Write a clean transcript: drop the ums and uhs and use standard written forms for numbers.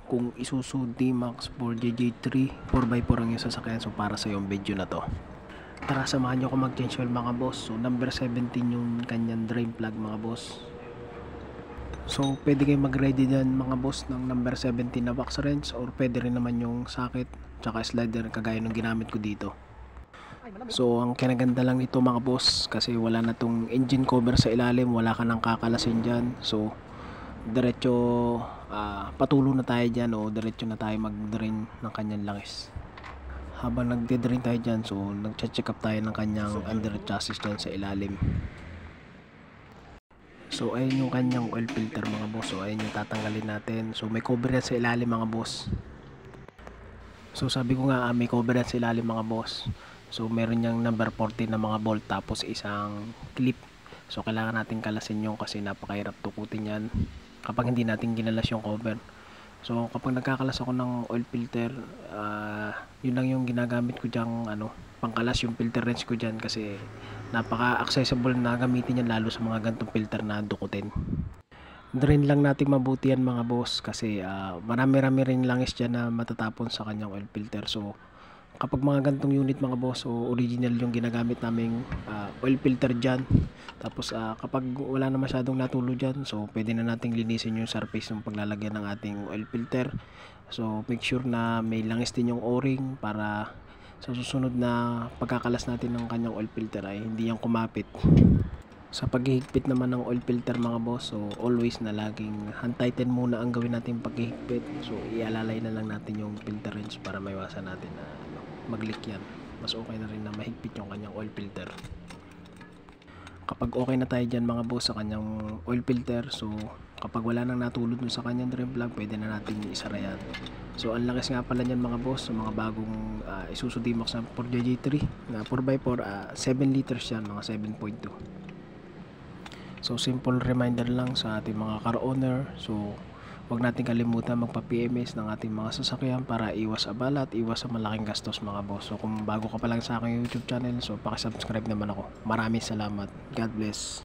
kung Isuzu D-Max 4JJ3 4x4 ang yung sasakyan. So para sa yung video na to, tara samahan nyo ako mag-change oil mga boss. So number 17 yung kanyang drain plug mga boss. So pwede kayo mag-ready dyan mga boss ng number 17 na box wrench, or pwede rin naman yung socket tsaka slider kagaya nung ginamit ko dito. So ang kinaganda lang nito mga boss, kasi wala na tong engine cover sa ilalim, wala ka nang kakalasin dyan. So diretso patulo na tayo dyan, o diretso na tayo mag-drain ng kanyang langis. Habang nagde-drain tayo dyan, so nag-check up tayo ng kanyang under chassis dyan sa ilalim. So ayun yung kanyang oil filter mga boss. So ayun yung tatanggalin natin. So may cover yan sa ilalim mga boss. So sabi ko nga may cover yan sa ilalim mga boss. So meron niyang number 14 na mga bolt, tapos isang clip. So kailangan natin kalasin yung, kasi napakahirap tukutin yan kapag hindi natin ginalas yung cover. So kapag nagkakalas ako ng oil filter, yun lang yung ginagamit ko dyang pangkalas yung filter wrench ko dyan, kasi napaka-accessible na gamitin yan, lalo sa mga gantong filter na dukutin. Drain lang natin mabuti yan mga boss, kasi marami-rami rin langis dyan na matatapon sa kanyang oil filter. So kapag mga gantong unit mga boss, so original yung ginagamit naming oil filter dyan. Tapos kapag wala na masyadong natulo dyan, so pwede na nating linisin yung surface ng paglalagyan ng ating oil filter. So make sure na may langis din yung o-ring, para sa susunod na pagkakalas natin ng kanyang oil filter ay hindi yan kumapit. Sa paghihigpit naman ng oil filter mga boss, so always na laging hand tighten muna ang gawin natin paghihigpit. So ialalay na lang natin yung filter wrench para maiwasan natin na mag-leak yan. Mas okay na rin na mahigpit yung kanyang oil filter. Kapag okay na tayo dyan mga boss sa kanyang oil filter, so kapag wala nang natulog sa kanyang drain plug, pwede na natin isara yan. So ang lakas nga pala nyan mga boss, sa mga bagong Isuzu D-Max na 4JJ3 na 4x4, 7 liters yan, mga 7.2. So simple reminder lang sa ating mga car owner, so huwag natin kalimutan magpa-PMS ng ating mga sasakyan para iwas abala at iwas sa malaking gastos mga boss. So kung bago ka pa lang sa aking YouTube channel, so paki-subscribe naman ako. Maraming salamat. God bless.